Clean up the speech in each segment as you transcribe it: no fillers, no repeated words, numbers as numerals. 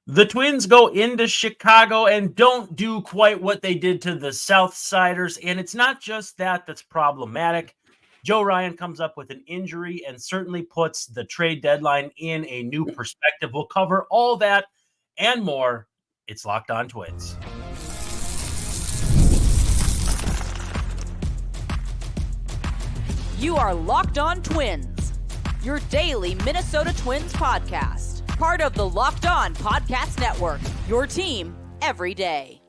The Twins go into Chicago and don't do quite what they did to the Southsiders, and it's not just that that's problematic. Joe Ryan comes up with an injury and certainly puts the trade deadline in a new perspective. We'll cover all that and more. It's Locked On Twins. You are Locked On Twins, your daily Minnesota Twins podcast. Part of the Locked On Podcast Network, your team every day.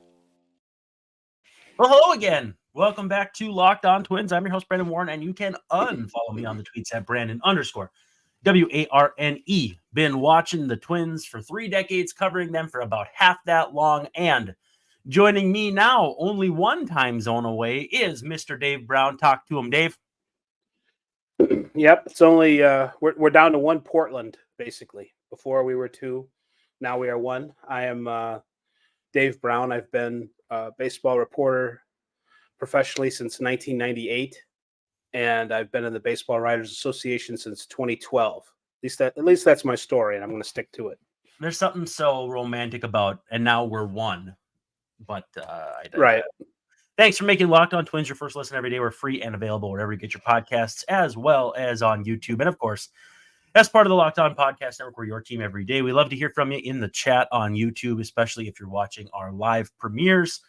Well, hello again. Welcome back to Locked On Twins. I'm your host, Brandon Warren, and you can unfollow me on the tweets at Brandon_WARNE. Been watching the Twins for 3 decades, covering them for about half that long, and joining me now, only one time zone away, is Mr. Dave Brown. Talk to him, Dave. Yep, it's only we're down to one Portland, basically. Before we were 2, now we are 1. I am Dave Brown. I've been a baseball reporter professionally since 1998, and I've been in the Baseball Writers Association since 2012. At least that's my story, and I'm going to stick to it. There's something so romantic about, and now we're 1. But right. Thanks for making Locked On Twins your first listen every day. We're free and available wherever you get your podcasts, as well as on YouTube. And of course, as part of the Locked On Podcast Network, we're your team every day. We love to hear from you in the chat on YouTube, especially if you're watching our live premieres.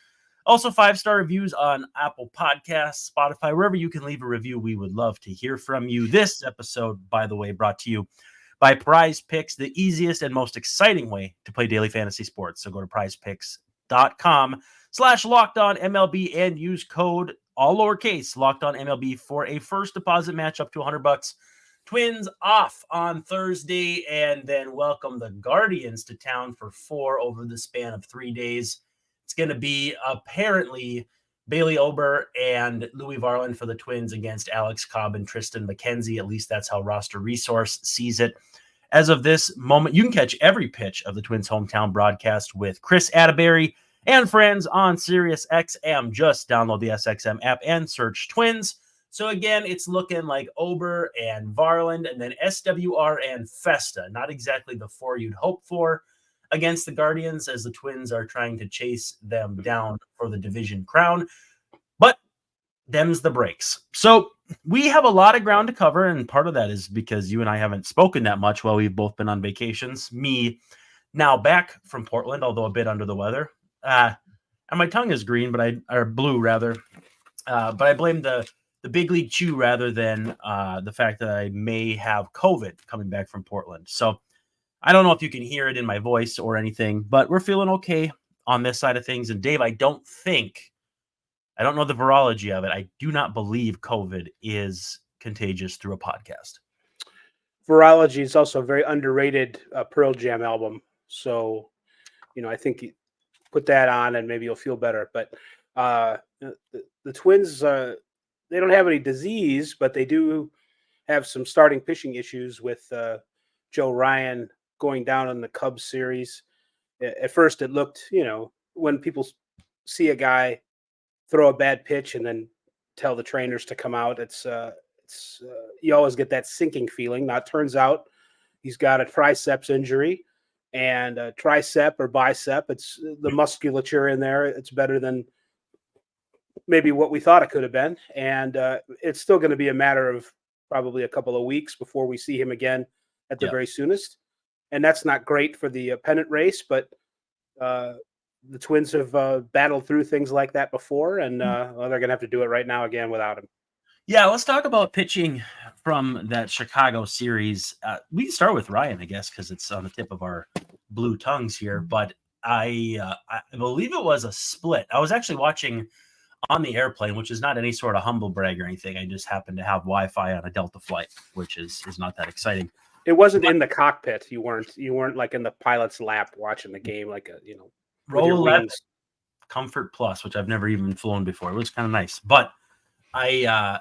Also, 5-star reviews on Apple Podcasts, Spotify, wherever you can leave a review. We would love to hear from you. This episode, by the way, brought to you by Prize Picks, the easiest and most exciting way to play daily fantasy sports. So go to prizepicks.com/LockedOnMLB and use code, all lowercase, LockedOnMLB for a first deposit match up to $100. Twins off on Thursday, and then welcome the Guardians to town for 4 over the span of 3 days. It's going to be apparently Bailey Ober and Louis Varland for the Twins against Alex Cobb and Tristan McKenzie. At least that's how Roster Resource sees it. As of this moment, you can catch every pitch of the Twins' hometown broadcast with Chris Atterbury and friends on SiriusXM. Just download the SXM app and search Twins. So again, it's looking like Ober and Varland, and then SWR and Festa. Not exactly the 4 you'd hope for against the Guardians, as the Twins are trying to chase them down for the division crown. But them's the breaks. So we have a lot of ground to cover, and part of that is because you and I haven't spoken that much while we've both been on vacations. Me now back from Portland, although a bit under the weather. And my tongue is green, or blue rather. But I blame the big league chew rather than the fact that I may have COVID coming back from Portland. So I don't know if you can hear it in my voice or anything, but we're feeling okay on this side of things. And Dave, I don't know the virology of it. I do not believe COVID is contagious through a podcast. Virology is also a very underrated Pearl Jam album. So, I think you put that on and maybe you'll feel better. But the Twins, they don't have any disease, but they do have some starting pitching issues with Joe Ryan going down in the Cubs series. At first, it looked, when people see a guy throw a bad pitch and then tell the trainers to come out, it's you always get that sinking feeling. Now, it turns out he's got a triceps injury, and a tricep or bicep, it's the musculature in there. It's better than maybe what we thought it could have been. And it's still going to be a matter of probably a couple of weeks before we see him again at the very soonest. And that's not great for the pennant race, but the Twins have battled through things like that before, and they're going to have to do it right now again without him. Yeah, let's talk about pitching from that Chicago series. We can start with Ryan, I guess, because it's on the tip of our blue tongues here. But I believe it was a split. I was actually watching on the airplane, which is not any sort of humble brag or anything. I just happened to have Wi-Fi on a Delta flight, which is not that exciting. It wasn't in the cockpit. You weren't like in the pilot's lap watching the game, like Roll 11 Comfort Plus, which I've never even flown before. It was kind of nice. But I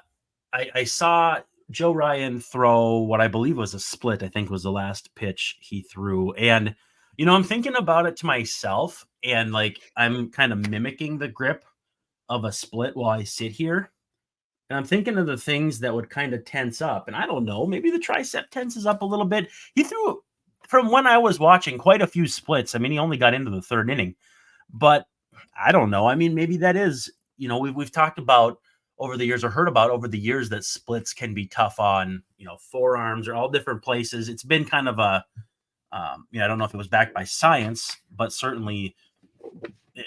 saw Joe Ryan throw what I believe was a split. I think was the last pitch he threw. And, I'm thinking about it to myself, and I'm kind of mimicking the grip of a split while I sit here. And I'm thinking of the things that would kind of tense up. And I don't know, maybe the tricep tenses up a little bit. He threw from when I was watching, quite a few splits. I mean, he only got into the third inning, but I don't know. I mean, maybe that is, we've talked about over the years or heard about over the years that splits can be tough on, forearms or all different places. It's been kind of a, I don't know if it was backed by science, but certainly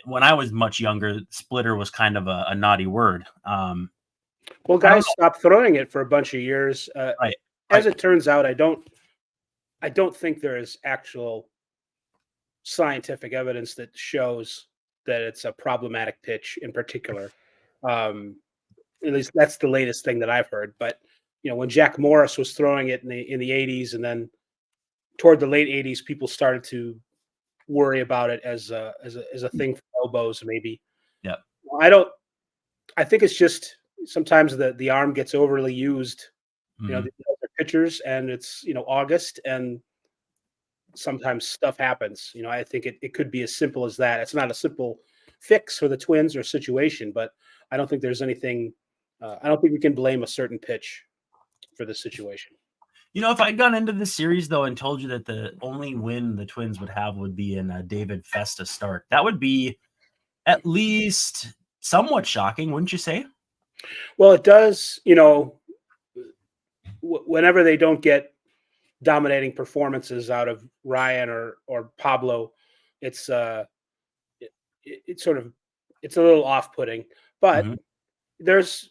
when I was much younger, splitter was kind of a naughty word. Well, guys stopped throwing it for a bunch of years. Right. As it turns out, I don't think there is actual scientific evidence that shows that it's a problematic pitch in particular. At least that's the latest thing that I've heard. But when Jack Morris was throwing it in the 80s, and then toward the late 80s, people started to worry about it as a thing for elbows, maybe. Yeah. I think it's just sometimes the arm gets overly used. Mm-hmm. The other pitchers, and it's August, and sometimes stuff happens. I think it could be as simple as that. It's not a simple fix for the Twins or situation, but I don't think there's anything. I don't think we can blame a certain pitch for the situation. If I'd gone into this series though and told you that the only win the Twins would have would be in a David Festa start, that would be at least somewhat shocking, wouldn't you say? Well, it does. Whenever they don't get dominating performances out of Ryan or Pablo, it's it's a little off-putting. But there's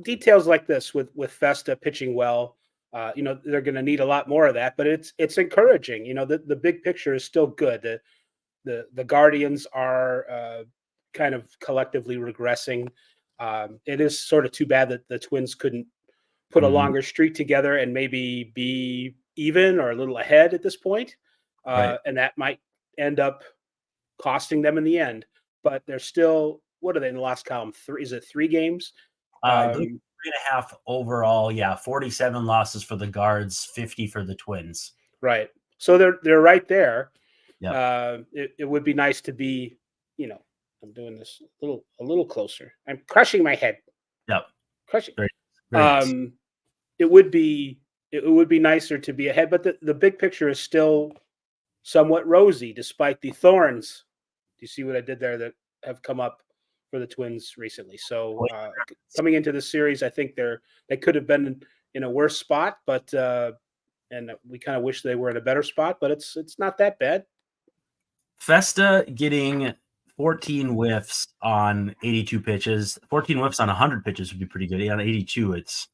details like this with Festa pitching well. They're going to need a lot more of that, but it's encouraging. The big picture is still good. The Guardians are kind of collectively regressing. It is sort of too bad that the Twins couldn't put a longer streak together and maybe be even or a little ahead at this point. Right. And that might end up costing them in the end. But they're still, what are they in the last column? Is it 3 games? 3.5 overall. Yeah, 47 losses for the Guards, 50 for the Twins. Right. So they're right there. Yeah. It would be nice to be, I'm doing this a little closer. I'm crushing my head. Yep. Crushing. Very nice. It would be nicer to be ahead, but the big picture is still somewhat rosy despite the thorns. Do you see what I did there that have come up for the Twins recently? So coming into this series, I think they could have been in a worse spot, but and we kind of wish they were in a better spot, but it's not that bad. Festa getting 14 whiffs on 82 pitches. 14 whiffs on 100 pitches would be pretty good. On 82, it's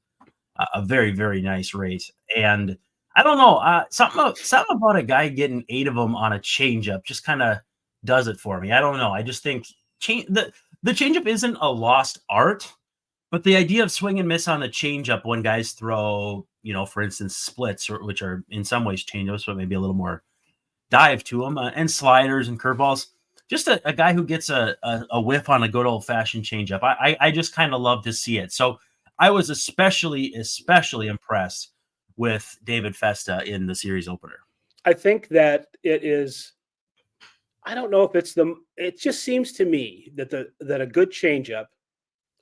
a very, very nice rate. And I don't know, something about a guy getting 8 of them on a changeup just kind of does it for me. I don't know. I just think the changeup isn't a lost art, but the idea of swing and miss on a changeup when guys throw, for instance, splits, which are in some ways changeups, but maybe a little more dive to them, and sliders and curveballs. Just a guy who gets a whiff on a good old-fashioned changeup. I just kind of love to see it. So I was especially impressed with David Festa in the series opener. I think that it is. I don't know if it just seems to me that a good changeup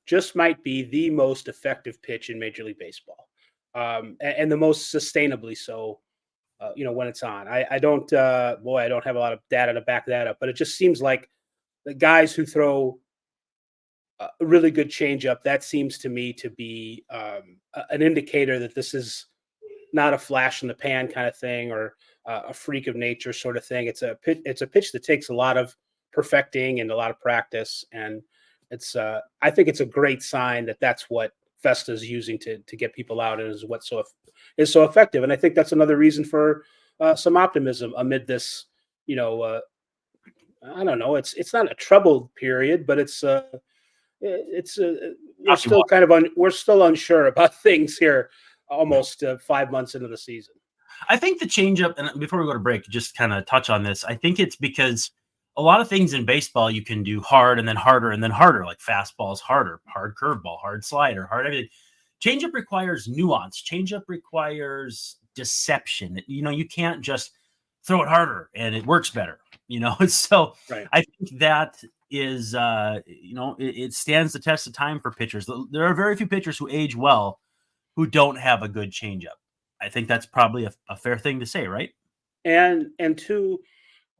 just might be the most effective pitch in Major League Baseball, and the most sustainably so. When it's on, I don't have a lot of data to back that up, but it just seems like the guys who throw a really good changeup, that seems to me to be an indicator that this is not a flash in the pan kind of thing or a freak of nature sort of thing. It's a pitch that takes a lot of perfecting and a lot of practice, and it's I think it's a great sign that that's what Festa is using to get people out, and is what is so effective. And I think that's another reason for some optimism amid this. I don't know. It's not a troubled period, but we're still unsure about things here. Almost 5 months into the season. I think the changeup, and before we go to break, just kind of touch on this. I think it's because a lot of things in baseball you can do hard and then harder, like fastballs harder, hard curveball, hard slider, hard everything. Changeup requires nuance. Changeup requires deception. You can't just throw it harder and it works better. So right. I think that is, it stands the test of time for pitchers. There are very few pitchers who age well who don't have a good changeup. I think that's probably a fair thing to say, right? And two,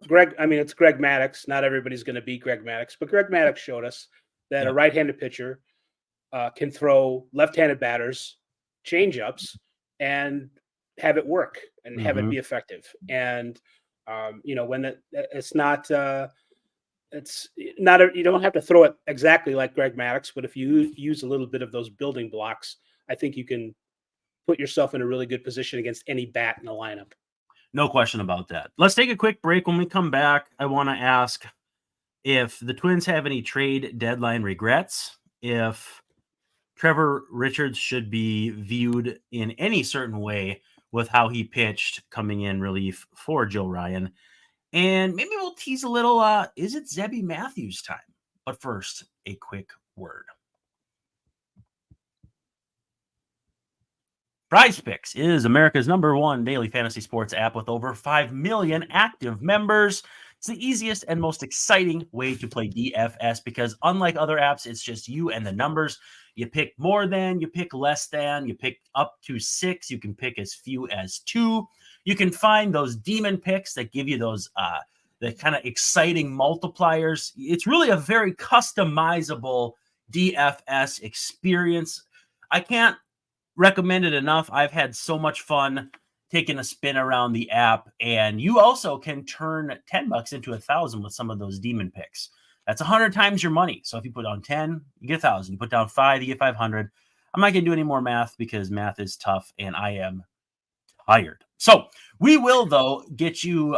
Greg, I mean, it's Greg Maddux. Not everybody's going to be Greg Maddux, but Greg Maddux showed us that a Yep. right-handed pitcher can throw left-handed batters change-ups and have it work and have it be effective. And when it's not you don't have to throw it exactly like Greg Maddux, but if you use a little bit of those building blocks, I think you can put yourself in a really good position against any bat in the lineup. No question about that. Let's take a quick break. When we come back, I want to ask if the Twins have any trade deadline regrets, if Trevor Richards should be viewed in any certain way with how he pitched coming in relief for Joe Ryan. And maybe we'll tease a little, is it Zebby Matthews time? But first, a quick word. PrizePicks is America's #1 daily fantasy sports app with over 5 million active members. It's the easiest and most exciting way to play DFS because unlike other apps, it's just you and the numbers. You pick more than, you pick less than, you pick up to 6, you can pick as few as 2. You can find those demon picks that give you those the kind of exciting multipliers. It's really a very customizable DFS experience. I can't recommend it enough. I've had so much fun taking a spin around the app, and you also can turn $10 into 1,000 with some of those demon picks. That's 100 times your money. So if you put on 10, you get 1,000. You put down 5, you get 500. I'm not going to do any more math because math is tough and I am tired. So we will, though, get you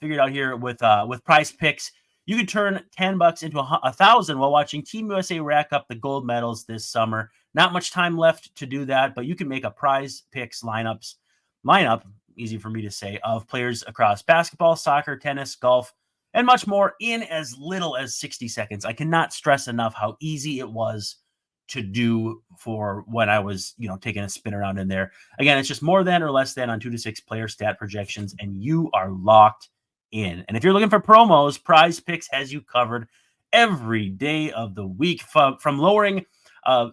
figured out here with PrizePicks. You can turn $10 into 1,000 while watching Team USA rack up the gold medals this summer. Not much time left to do that, but you can make a PrizePicks lineup, easy for me to say, of players across basketball, soccer, tennis, golf, and much more in as little as 60 seconds. I cannot stress enough how easy it was to do for when I was, taking a spin around in there. Again, it's just more than or less than on 2 to 6 player stat projections, and you are locked in. And if you're looking for promos, PrizePicks has you covered every day of the week, from lowering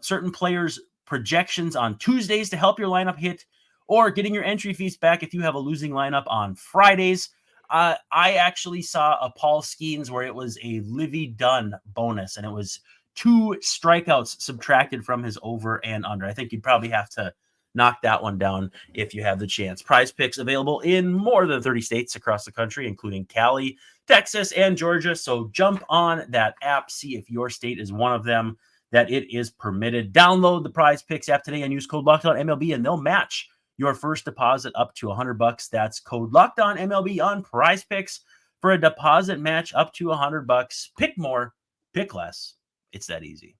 certain players' projections on Tuesdays to help your lineup hit, or getting your entry fees back if you have a losing lineup on Fridays. I actually saw a Paul Skeens where it was a Livy Dunn bonus, and it was 2 strikeouts subtracted from his over and under. I think you'd probably have to knock that one down if you have the chance. PrizePicks available in more than 30 states across the country, including Cali, Texas, and Georgia. So jump on that app, see if your state is one of them, that it is permitted. Download the PrizePicks app today and use code LOCKEDONMLB, and they'll match your first deposit up to $100. That's code LOCKEDONMLB on PrizePicks for a deposit match up to $100. Pick more, pick less. It's that easy.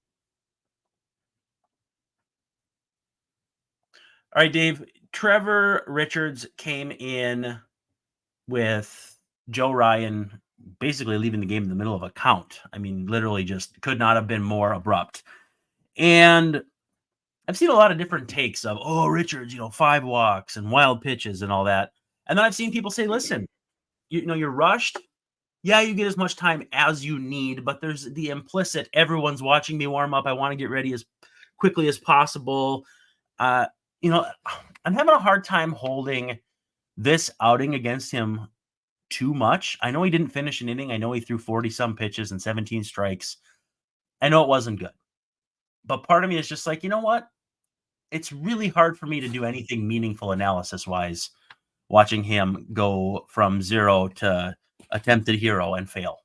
All right, Dave. Trevor Richards came in with Joe Ryan basically leaving the game in the middle of a count. I mean, literally just could not have been more abrupt. And I've seen a lot of different takes of, Richards, 5 walks and wild pitches and all that. And then I've seen people say, listen, you're rushed. Yeah, you get as much time as you need, but there's the implicit, everyone's watching me warm up. I want to get ready as quickly as possible. I'm having a hard time holding this outing against him too much. I know he didn't finish an inning. I know he threw 40-some pitches and 17 strikes. I know it wasn't good. But part of me is just like, you know what? It's really hard for me to do anything meaningful analysis-wise watching him go from 0 to attempted hero and fail.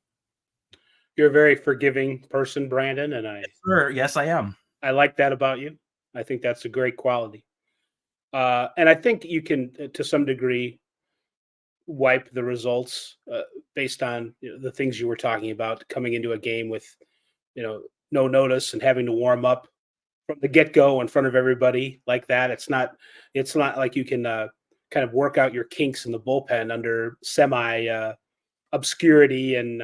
You're a very forgiving person, Brandon, and Yes, I am. I like that about you. I think that's a great quality. And I think you can, to some degree, wipe the results based on the things you were talking about, coming into a game with, no notice and having to warm up from the get-go in front of everybody like that. It's not like you can kind of work out your kinks in the bullpen under semi obscurity and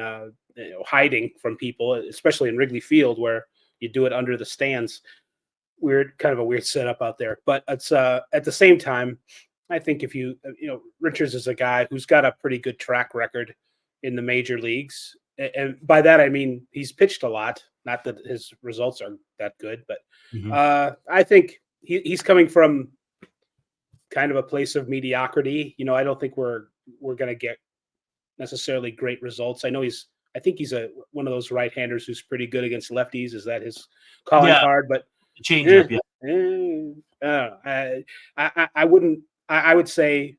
hiding from people, especially in Wrigley Field where you do it under the stands. Kind of a weird setup out there. But it's at the same time, I think if Richards is a guy who's got a pretty good track record in the major leagues. And by that, I mean, he's pitched a lot. Not that his results are that good, but I think he's coming from kind of a place of mediocrity. I don't think we're going to get necessarily great results. I think he's one of those right-handers who's pretty good against lefties. Is that his calling card? But change up, yeah. I wouldn't. I would say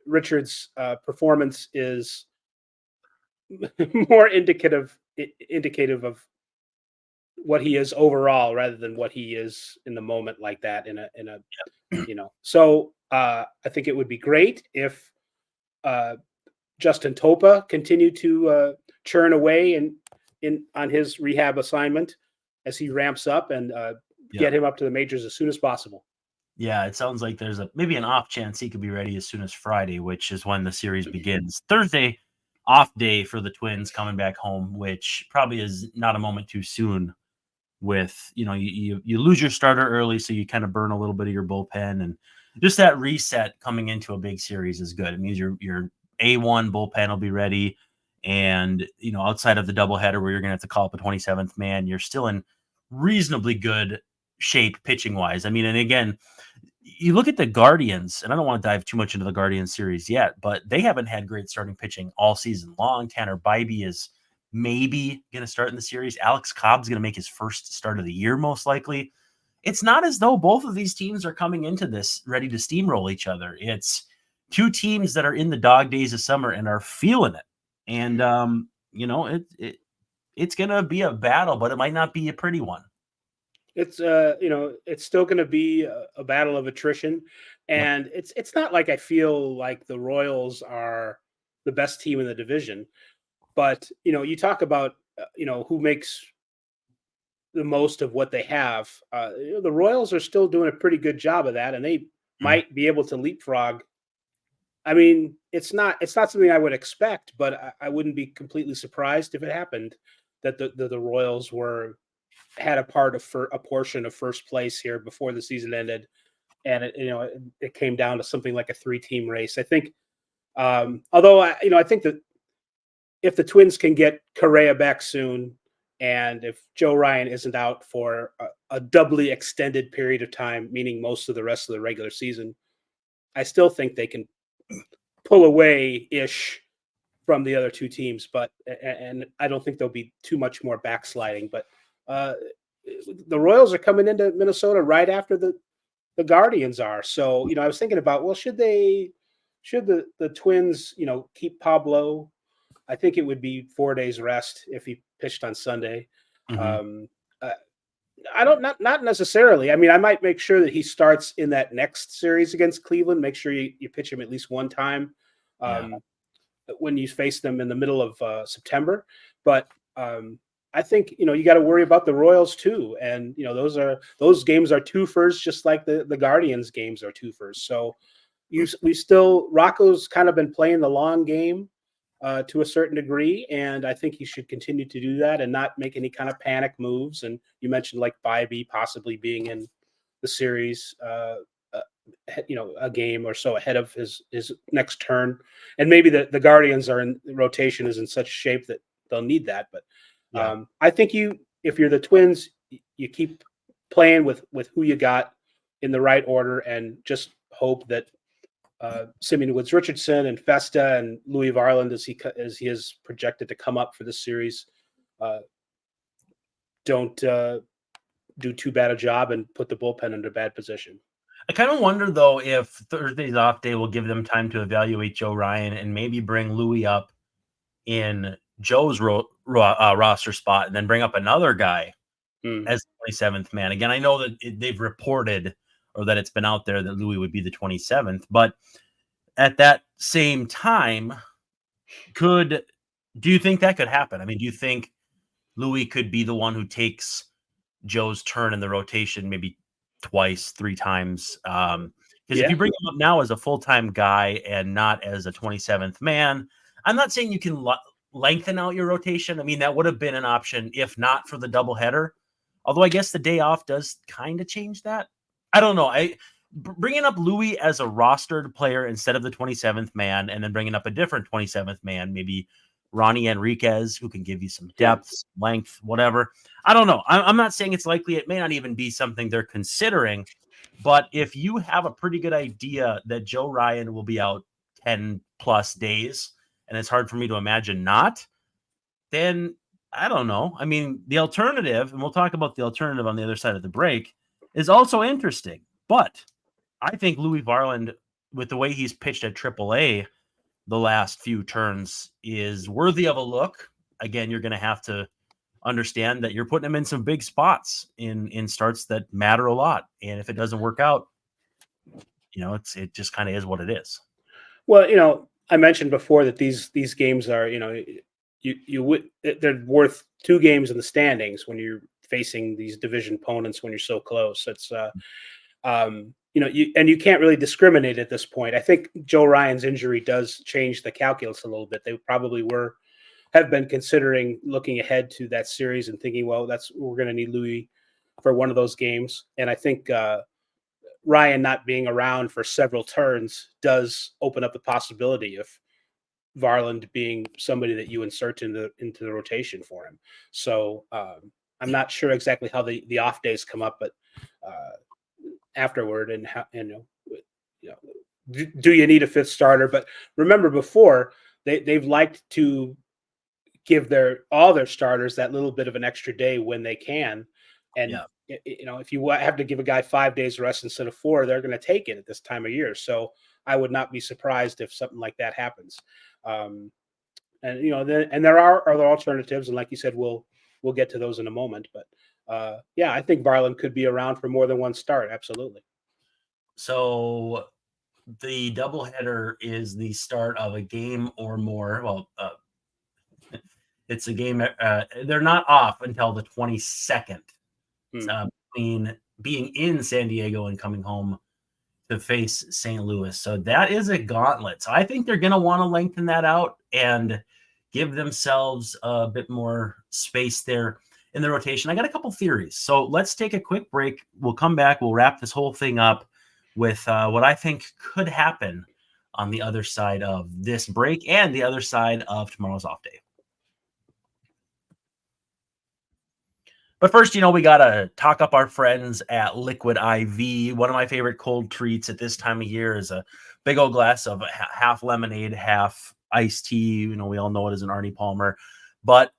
Richard's performance is more indicative of what he is overall rather than what he is in the moment like that So I think it would be great if Justin Topa continued to churn away on his rehab assignment as he ramps up and get him up to the majors as soon as possible. Yeah, it sounds like there's maybe an off chance he could be ready as soon as Friday, which is when the series begins. Thursday, off day for the Twins coming back home, which probably is not a moment too soon. With you lose your starter early, so you kind of burn a little bit of your bullpen, and just that reset coming into a big series is good. It means your A1 bullpen will be ready, and outside of the doubleheader where you're going to have to call up a 27th man, you're still in reasonably good shape pitching wise. I mean, and again, you look at the Guardians, and I don't want to dive too much into the Guardians series yet, but they haven't had great starting pitching all season long. Tanner Bybee is maybe going to start in the series. Alex Cobb's going to make his first start of the year, most likely. It's not as though both of these teams are coming into this ready to steamroll each other. It's two teams that are in the dog days of summer and are feeling it. And, it's going to be a battle, but it might not be a pretty one. It's it's still going to be a battle of attrition, and it's not like I feel like the Royals are the best team in the division, but you talk about who makes the most of what they have. The Royals are still doing a pretty good job of that, and they might be able to leapfrog. I mean, it's not something I would expect, but I wouldn't be completely surprised if it happened that the Royals had a portion of first place here before the season ended, and it came down to something like a 3-team race. I think, although I think that if the Twins can get Correa back soon, and if Joe Ryan isn't out for a doubly extended period of time, meaning most of the rest of the regular season, I still think they can pull away-ish from the other two teams. But and I don't think there'll be too much more backsliding. But the Royals are coming into Minnesota right after the Guardians are. So, I was thinking about, well, should the Twins, keep Pablo? I think it would be 4 days rest if he pitched on Sunday. Mm-hmm. Not necessarily. I mean, I might make sure that he starts in that next series against Cleveland. Make sure you pitch him at least one time when you face them in the middle of September. But I think you got to worry about the Royals too, and those games are twofers, just like the Guardians games are twofers. So Rocco's kind of been playing the long game to a certain degree, and I think he should continue to do that and not make any kind of panic moves. And you mentioned like Bybee possibly being in the series, a game or so ahead of his next turn, and maybe the Guardians rotation is in such shape that they'll need that, but. I think if you're the Twins, you keep playing with who you got in the right order, and just hope that Simeon Woods Richardson and Festa and Louis Varland, as he is projected to come up for this series, don't do too bad a job and put the bullpen in a bad position. I kind of wonder, though, if Thursday's off day will give them time to evaluate Joe Ryan and maybe bring Louis up in Joe's roster spot, and then bring up another guy as the 27th man. Again, I know that they've reported, or that it's been out there, that Louis would be the 27th, but at that same time, do you think that could happen? I mean, do you think Louis could be the one who takes Joe's turn in the rotation maybe twice, 3 times? Because if you bring him up now as a full-time guy and not as a 27th man, I'm not saying you can lengthen out your rotation. I mean, that would have been an option if not for the doubleheader. Although I guess the day off does kind of change that. I don't know. Bringing up Louis as a rostered player instead of the 27th man, and then bringing up a different 27th man, maybe Ronnie Enriquez, who can give you some depth, length, whatever. I don't know. I'm not saying it's likely. It may not even be something they're considering. But if you have a pretty good idea that Joe Ryan will be out 10 plus days, and it's hard for me to imagine not, then I don't know. I mean, the alternative, and we'll talk about the alternative on the other side of the break, is also interesting. But I think Louis Varland, with the way he's pitched at AAA the last few turns, is worthy of a look. Again, you're going to have to understand that you're putting him in some big spots in starts that matter a lot. And if it doesn't work out, it just kind of is what it is. Well, I mentioned before that these games are, they're worth 2 games in the standings when you're facing these division opponents when you're so close. It's you can't really discriminate at this point. I think Joe Ryan's injury does change the calculus a little bit. They probably have been considering looking ahead to that series and thinking, well, we're going to need Louis for one of those games. And I think Ryan not being around for several turns does open up the possibility of Varland being somebody that you insert into the rotation for him. So I'm not sure exactly how the off days come up, but afterward, and how, do you need a 5th starter? But remember, before they've liked to give all their starters that little bit of an extra day when they can, and if you have to give a guy 5 days rest instead of 4, they're going to take it at this time of year. So I would not be surprised if something like that happens. And there are other alternatives, and like you said, we'll get to those in a moment. But I think Varland could be around for more than one start. Absolutely. So the doubleheader is the start of a game or more. Well, it's a game. They're not off until the 22nd. Between being in San Diego and coming home to face St. Louis. So that is a gauntlet. So I think they're going to want to lengthen that out and give themselves a bit more space there in the rotation. I got a couple theories. So let's take a quick break. We'll come back. We'll wrap this whole thing up with what I think could happen on the other side of this break and the other side of tomorrow's off day. But first, we got to talk up our friends at Liquid IV. One of my favorite cold treats at this time of year is a big old glass of half lemonade, half iced tea. We all know it as an Arnie Palmer. But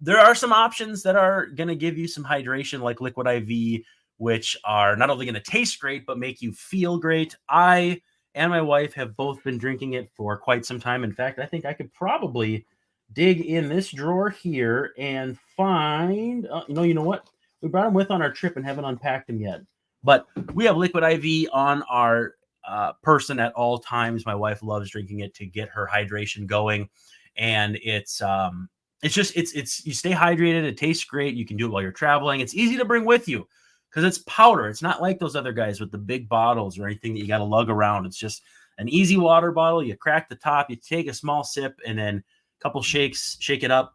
there are some options that are going to give you some hydration, like Liquid IV, which are not only going to taste great, but make you feel great. I and my wife have both been drinking it for quite some time. In fact, I think I could probably dig in this drawer here and find, you know what? We brought them with on our trip and haven't unpacked them yet. But we have Liquid IV on our person at all times. My wife loves drinking it to get her hydration going. And it's you stay hydrated. It tastes great. You can do it while you're traveling. It's easy to bring with you because it's powder. It's not like those other guys with the big bottles or anything that you got to lug around. It's just an easy water bottle. You crack the top, you take a small sip, and then couple shakes, shake it up,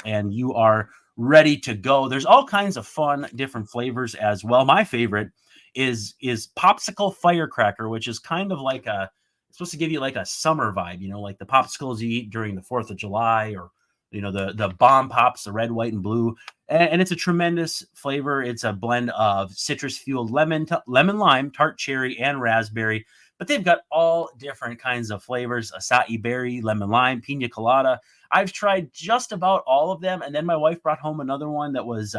and you are ready to go. There's all kinds of fun, different flavors as well. My favorite is popsicle firecracker, which is kind of like it's supposed to give you like a summer vibe, like the popsicles you eat during the 4th of July, or the bomb pops, the red, white, and blue. And it's a tremendous flavor. It's a blend of citrus fueled lemon, lime, tart cherry, and raspberry. But they've got all different kinds of flavors: acai berry, lemon lime, pina colada. I've tried just about all of them. And then my wife brought home another one that was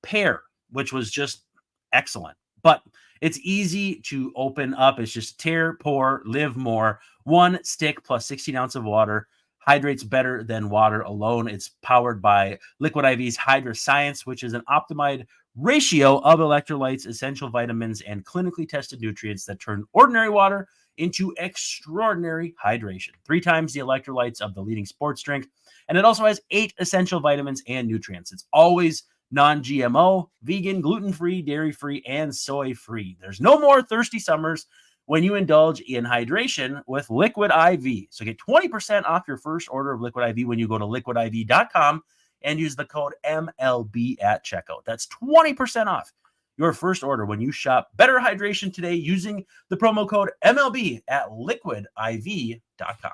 pear, which was just excellent. But it's easy to open up. It's just tear, pour, live more. 1 stick plus 16 ounces of water. Hydrates better than water alone. It's powered by Liquid IV's Hydra Science, which is an optimized ratio of electrolytes, essential vitamins, and clinically tested nutrients that turn ordinary water into extraordinary hydration. 3 times the electrolytes of the leading sports drink. And it also has 8 essential vitamins and nutrients. It's always non-GMO, vegan, gluten-free, dairy-free, and soy-free. There's no more thirsty summers when you indulge in hydration with Liquid IV. So get 20% off your first order of Liquid IV when you go to liquidiv.com and use the code MLB at checkout. That's 20% off your first order when you shop Better Hydration today using the promo code MLB at liquidiv.com.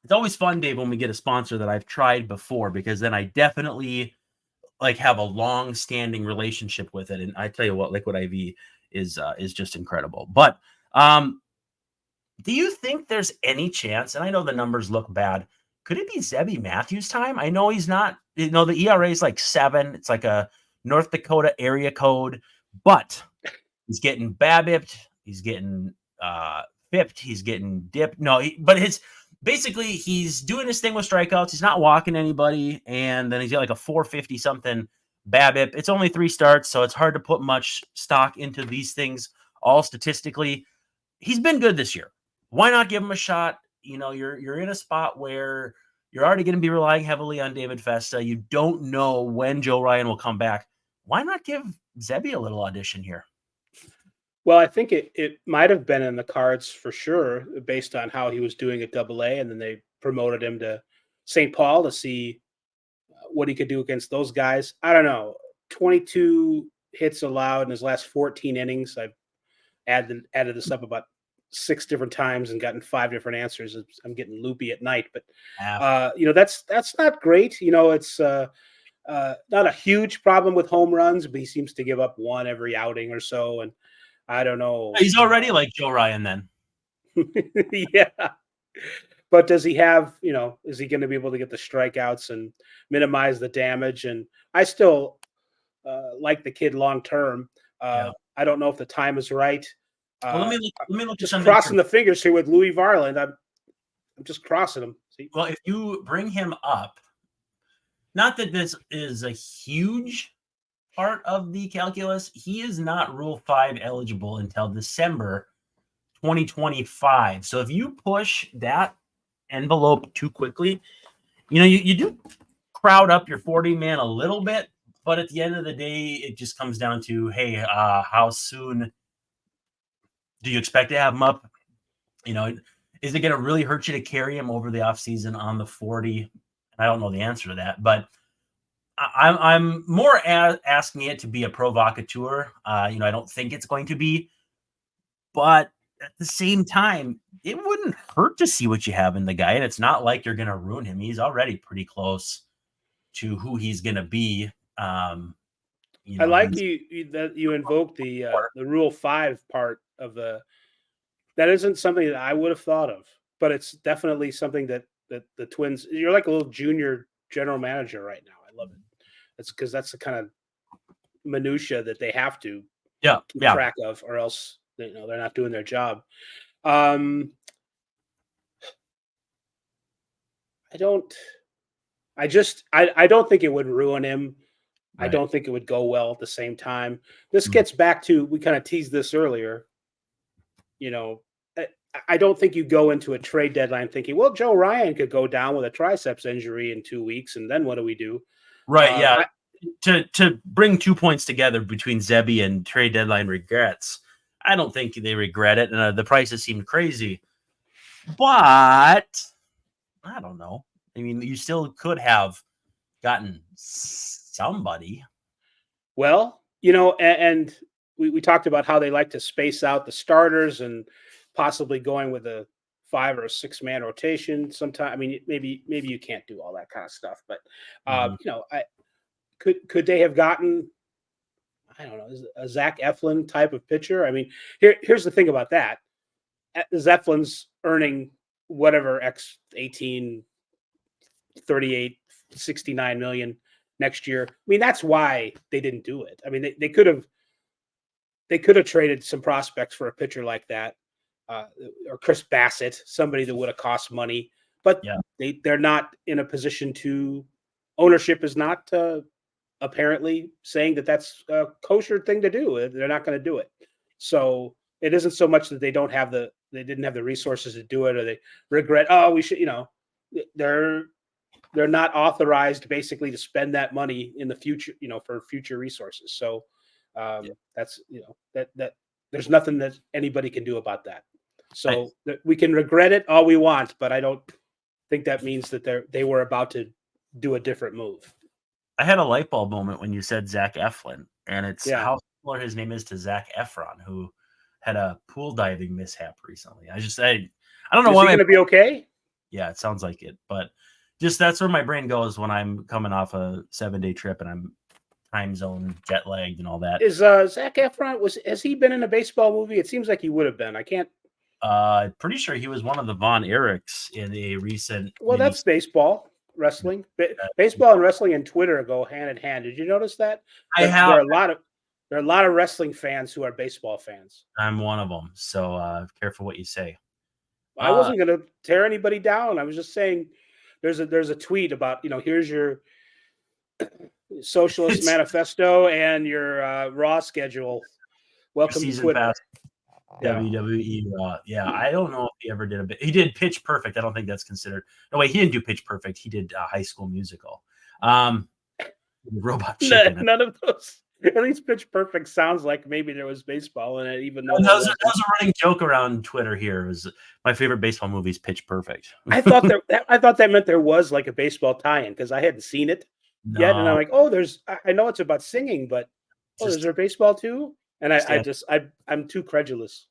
It's always fun, Dave, when we get a sponsor that I've tried before, because then I definitely like have a long-standing relationship with it. And I tell you what, Liquid IV is just incredible. But do you think there's any chance? And I know the numbers look bad. Could it be Zebby Matthews time? I know he's not. You know, the ERA is like 7. It's like a North Dakota area code, but he's getting BABIP'd. He's getting FIP'd. He's getting dipped. No, but basically he's doing his thing with strikeouts. He's not walking anybody, and then he's got like a 450 something BABIP. It's only 3 starts, so it's hard to put much stock into these things all statistically. He's been good this year. Why not give him a shot? You know, you're in a spot where you're already going to be relying heavily on David Festa. You don't know when Joe Ryan will come back. Why not give Zebby a little audition here? Well, I think it might have been in the cards for sure, based on how he was doing at AA, and then they promoted him to St. Paul to see what he could do against those guys. I don't know. 22 hits allowed in his last 14 innings. I've added this up about 6 different times and gotten 5 different answers. I'm getting loopy at night, but that's not great. It's not a huge problem with home runs, but he seems to give up 1 every outing or so, and I don't know. He's already like Joe Ryan then. Yeah. But does he have, is he going to be able to get the strikeouts and minimize the damage? And I still like the kid long term. I don't know if the time is right. Well, let me look just crossing the fingers here with Louis Varland. I'm just crossing them. See? Well, if you bring him up, not that this is a huge part of the calculus, he is not Rule 5 eligible until December 2025. So if you push that envelope too quickly, you do crowd up your 40-man a little bit, but at the end of the day, it just comes down to, hey, how soon do you expect to have him up? Is it going to really hurt you to carry him over the offseason on the 40? I don't know the answer to that, but I'm more asking it to be a provocateur. I don't think it's going to be, but at the same time, it wouldn't hurt to see what you have in the guy. And it's not like you're going to ruin him. He's already pretty close to who he's going to be. I like that you invoked the Rule 5 part of that isn't something that I would have thought of, but it's definitely something that the Twins, you're like a little junior general manager right now. I love it. It's because that's the kind of minutia that they have to keep track of, or else they're not doing their job. I don't think it would ruin him. Right. I don't think it would go well at the same time. This gets back to, we kind of teased this earlier. I don't think you go into a trade deadline thinking, well, Joe Ryan could go down with a triceps injury in 2 weeks, and then what do we do? Right, to bring 2 points together between Zebby and trade deadline regrets, I don't think they regret it, and the prices seem crazy. But I don't know. I mean, you still could have gotten somebody. Well, and we talked about how they like to space out the starters and possibly going with a 5 or 6 man rotation sometime. I mean, maybe you can't do all that kind of stuff, but could they have gotten, I don't know, a Zach Eflin type of pitcher? I mean, here's the thing about that. Eflin's earning whatever X 18, 38, 69 million next year. I mean, that's why they didn't do it. I mean, they could have traded some prospects for a pitcher like that. Or Chris Bassett, somebody that would have cost money, but they're not in a position to. Ownership is not apparently saying that that's a kosher thing to do. They're not going to do it. So it isn't so much that they didn't have the resources to do it, or they regret. Oh, we should. They're not authorized basically to spend that money in the future. For future resources. So that's that there's nothing that anybody can do about that. So we can regret it all we want, but I don't think that means that they were about to do a different move. I had a light bulb moment when you said Zach Eflin, and it's how similar his name is to Zach Efron, who had a pool diving mishap recently. I don't know why. Is he going to be okay? Yeah, it sounds like it, but just that's where my brain goes when I'm coming off a 7-day trip and I'm time zone, jet lagged, and all that. Is Zac Efron has he been in a baseball movie? It seems like he would have been. I can't. Pretty sure he was one of the Von Erichs in a recent. Well, that's baseball, wrestling, baseball and wrestling and Twitter go hand in hand. Did you notice that? There are a lot of wrestling fans who are baseball fans. I'm one of them, so careful what you say. I wasn't going to tear anybody down. I was just saying, there's a tweet about here's your socialist manifesto and your Raw schedule. Welcome to Twitter. Pass. WWE Raw. Yeah, I don't know if he ever did he did Pitch Perfect. I don't think that's considered. No, wait, he didn't do Pitch Perfect. He did High School Musical. Robot Chicken. None of those. At least Pitch Perfect sounds like maybe there was baseball in it, even though that was a running joke around Twitter here. It was my favorite baseball movie is Pitch Perfect. I thought that meant there was like a baseball tie-in because I hadn't seen it yet, and I'm like, I know it's about singing, but is there baseball too? And I'm too credulous.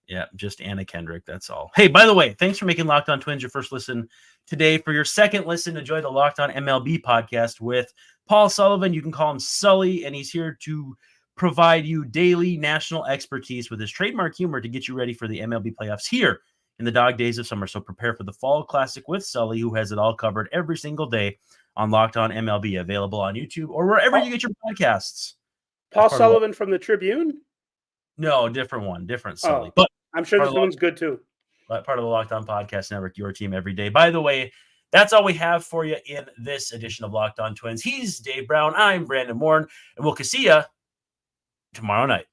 Yeah, just Anna Kendrick. That's all. Hey, by the way, thanks for making Locked On Twins your first listen today. For your second listen, enjoy the Locked On MLB podcast with Paul Sullivan. You can call him Sully, and he's here to provide you daily national expertise with his trademark humor to get you ready for the MLB playoffs here in the dog days of summer. So prepare for the Fall Classic with Sully, who has it all covered every single day on Locked On MLB, available on YouTube or wherever you get your podcasts. Paul Sullivan from the Tribune? No, different one, different Sully. But I'm sure this one's good too. Part of the Locked On Podcast Network, your team every day. By the way, that's all we have for you in this edition of Locked On Twins. He's Dave Brown. I'm Brandon Warren, and we'll see you tomorrow night.